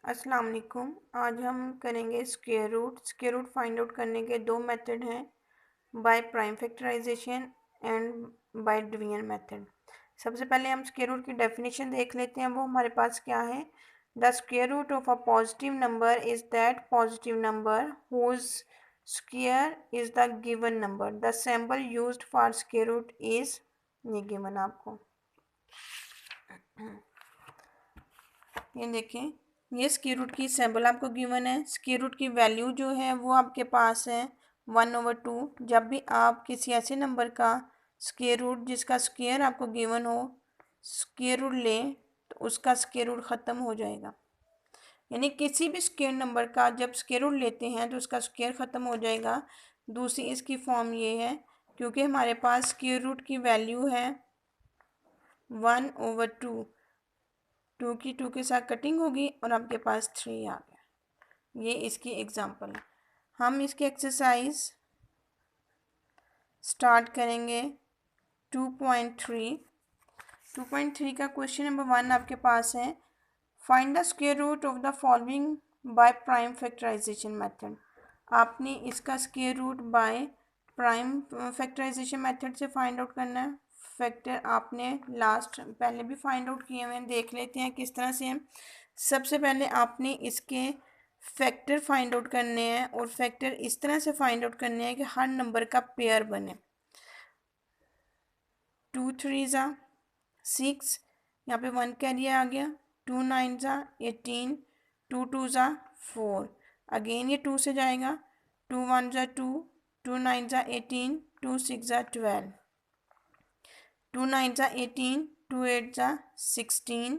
अस्सलाम वालेकुम। आज हम करेंगे square root. Square root find out करने के दो मेथड हैं, by prime factorization and by division method. सबसे पहले हम स्क्वायर रूट की डेफिनेशन देख लेते हैं। वो हमारे पास क्या है? The square root of a positive number is that positive number whose square is the given number. The symbol used for square root is, ये गिवन आपको, ये देखें, ये स्क्वायर रूट की सिंबल आपको गिवन है। स्क्वायर रूट की value जो है वो आपके पास है 1/2। जब भी आप किसी ऐसे नंबर का स्क्वायर रूट जिसका स्क्वायर आपको गिवन हो स्क्वायर रूट लें तो उसका स्क्वायर रूट ख़त्म हो जाएगा। यानी किसी भी स्क्वायर नंबर का जब स्क्वायर रूट लेते हैं तो उसका स्क्वायर ख़त्म हो जाएगा। दूसरी इसकी फॉर्म ये है, क्योंकि हमारे पास स्क्वायर रूट की वैल्यू है 1/2, 2 की 2 के साथ कटिंग होगी और आपके पास 3 आ गया। ये इसकी एग्जांपल है। हम इसकी एक्सरसाइज स्टार्ट करेंगे 2.3। 2.3 का क्वेश्चन नंबर 1 आपके पास है, find the square root of the following by prime factorization method. आपने इसका square root by prime factorization method से फाइंड आउट करना है। फैक्टर आपने लास्ट पहले भी फाइंड आउट किए हुए हैं, देख लेते हैं किस तरह से हैं। सबसे पहले आपने इसके फैक्टर फाइंड आउट करने हैं और फैक्टर इस तरह से फाइंड आउट करने हैं कि हर नंबर का पेयर बने। 2 3 ज़ा 6, यहाँ पे 1 कैरी आ गया। 2 9 ज़ा 18, 2 2 ज़ा 4, अगेन ये 2 से जाएगा। 2 1 ज़ा 2, 2 9 ज़ा 18, 2 6 ज़ा 12, 2 9 ज़ा 18, 2 8 ज़ा 16,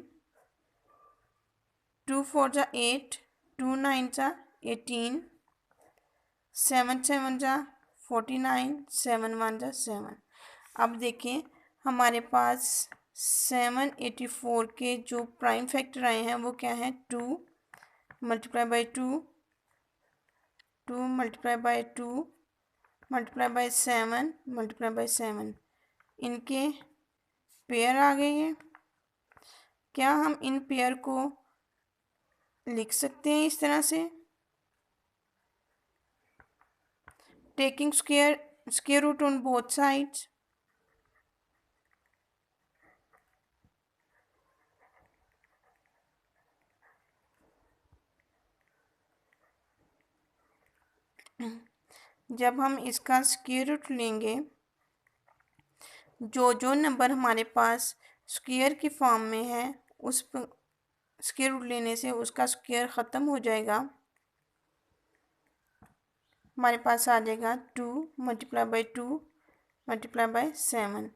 2 4 ज़ा 8, 2 9 ज़ा 18, 7 7 ज़ा 49, 7 1 ज़ा 7। अब देखें हमारे पास 784 के जो प्राइम फैक्टर आए हैं वो क्या है? 2 multiply by 2, 2 multiply by 2 multiply by 7 multiply by 7, इनके पेयर आ गए हैं। क्या हम इन पेयर को लिख सकते हैं इस तरह से? Taking square root on both sides. जब हम इसका स्क्वायर रूट लेंगे, जो नंबर हमारे पास स्क्वायर की फॉर्म में है उस स्क्वायर रूट लेने से उसका स्क्वायर ख़त्म हो जाएगा। हमारे पास आ जाएगा 2 मल्टीप्लाई बाई 2 मल्टीप्लाई बाई 7,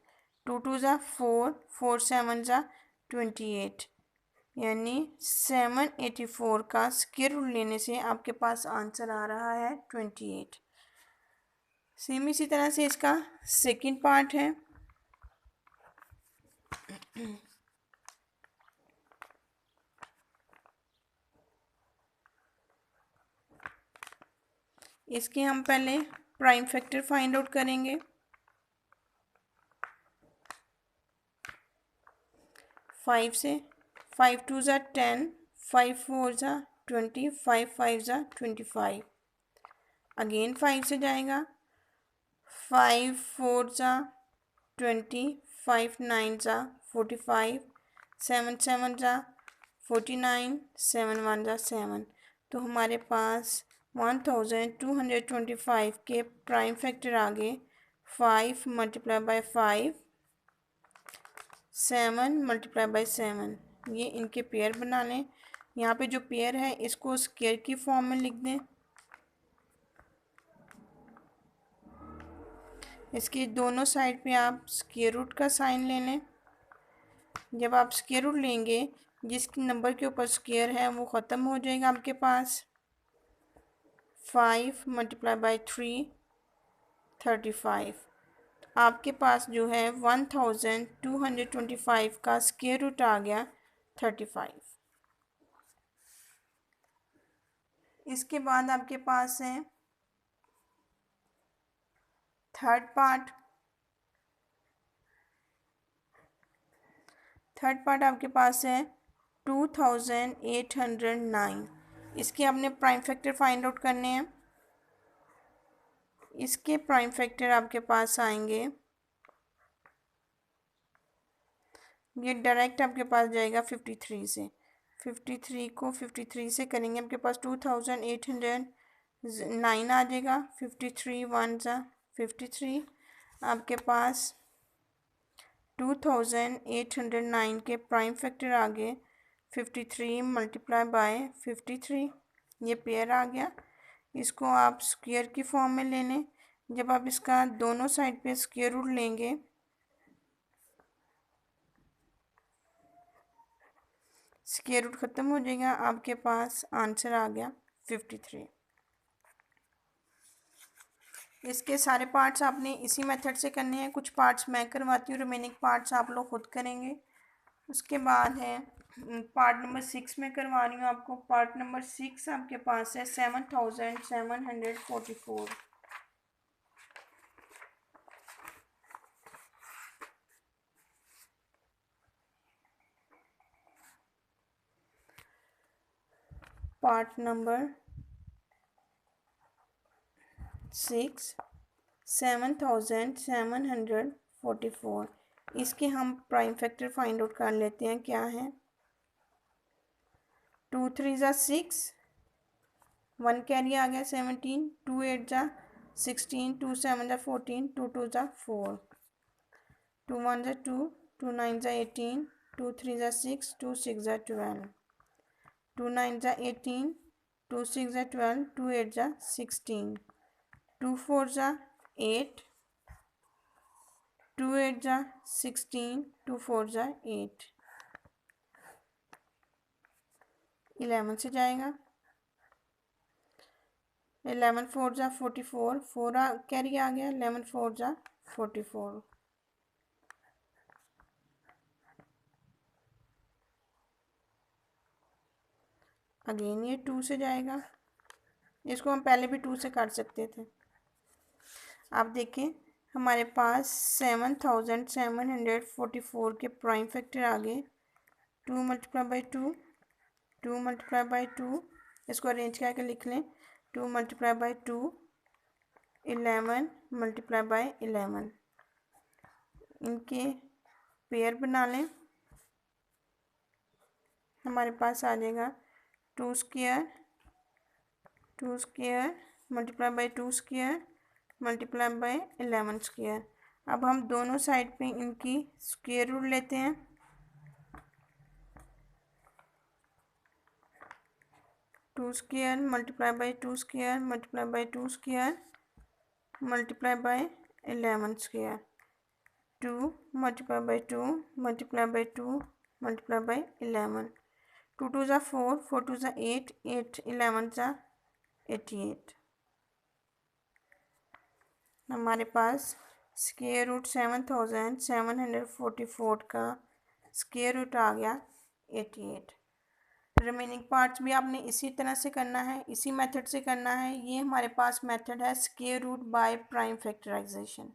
2 2 ज़ा 4, 4 7 ज़ा 28, यानी 784 का स्क्वायर रूट लेने से आपके पास आंसर आ रहा है 28। सेम इसी तरह से इसका सेकंड पार्ट है। इसके हम पहले प्राइम फैक्टर फाइंड आउट करेंगे। 5 से 5 2 ज़ा 10, 5 4 ज़ा 20, 5 5 ज़ा 25, अगेन 5 से जाएगा। 5 4 ज़ा 20, 5 9 ज़ा 45, 7 7 ज़ा 49, 7 1 ज़ा 7। तो हमारे पास 1225 के प्राइम फैक्टर आ गए। 5 मल्टीप्लाई बाई 5, 7 मल्टीप्लाई बाई 7, ये इनके पेयर बना लें। यहाँ पे जो पेयर है इसको स्क्वायर की फॉर्म में लिख दें। इसकी दोनों साइड पे आप स्क्वायर रूट का साइन ले लें। जब आप स्क्वायर रूट लेंगे जिस नंबर के ऊपर स्क्वायर है वो ख़त्म हो जाएगा आपके पास। 5 मल्टीप्लाई बाई 3, 35। आपके पास जो है 1225 का स्क्वायर रूट आ गया 35। इसके बाद आपके पास है थर्ड पार्ट। थर्ड पार्ट आपके पास है 2809। इसके आपने प्राइम फैक्टर फाइंड आउट करने हैं। इसके प्राइम फैक्टर आपके पास आएंगे, ये डायरेक्ट आपके पास जाएगा 53 से। 53 को 53 से करेंगे, आपके पास 2809 आ जाएगा। 53 वन जा 53, आपके पास 2809 के प्राइम फैक्टर आ गए 53 मल्टीप्लाई बाय 53, ये पेयर आ गया। इसको आप स्क्वायर की फॉर्म में ले लें। जब आप इसका दोनों साइड पे स्क्वायर रूट लेंगे, स्क्वायर रूट ख़त्म हो जाएगा, आपके पास आंसर आ गया 53। इसके सारे पार्ट्स आपने इसी मेथड से करने हैं। कुछ पार्ट्स मैं करवाती हूँ, रिमेनिंग पार्ट्स आप लोग खुद करेंगे। उसके बाद है पार्ट नंबर 6 में करवा रही हूँ आपको। पार्ट नंबर 6 आपके पास है 7744। Part number 6 7744। इसके हम प्राइम फैक्टर फाइंड आउट कर लेते हैं। क्या है? 2 3 ज़ा 6, 1 कैरी आ गया 17, 2 8 ज़ा 16, 2 7 ज़ा 14, 2 2 ज़ा 4, 2 1 ज़ा 2, 2 9 ज़ा 18, 2 3 ज़ा 6, 2 6 ज़ा 12, 2 9 ज़ा 18, 2 6 ज़ा 12, 2 8 ज़ा 16, 2 4 ज़ा 8, 2 8 ज़ा 16, 2 4 ज़ा 8, 11 से जाएगा। 11 4 ज़ा 44, 4 कैरी आ गया। 11 4 ज़ा 44। अगेन ये 2 से जाएगा। इसको हम पहले भी 2 से काट सकते थे। आप देखें हमारे पास 7744 के प्राइम फैक्टर आ गए। 2 मल्टीप्लाई बाई 2, 2 मल्टीप्लाई बाई 2, इसको अरेंज करके लिख लें। 2 मल्टीप्लाई बाई 2, 11 मल्टीप्लाई बाई 11। इनके पेयर बना लें। हमारे पास आ जाएगा 2 square, 2 square multiply by 2 square multiply by 11 square. अब हम दोनों साइड पे इनकी स्क्वायर रूट लेते हैं। 2 square multiply by 2 square multiply by 2 square multiply by 11 square. 2 multiply by 2 multiply by 2 multiply by 11। 2 2 ज़ा 4, 4 2 ज़ा 8, 8 11 ज़ा 88। हमारे पास स्क्वायर रूट 7744 का स्क्वायर रूट आ गया 88। रिमेनिंग पार्ट्स भी आपने इसी तरह से करना है, इसी मेथड से करना है। ये हमारे पास मेथड है square root by prime factorisation.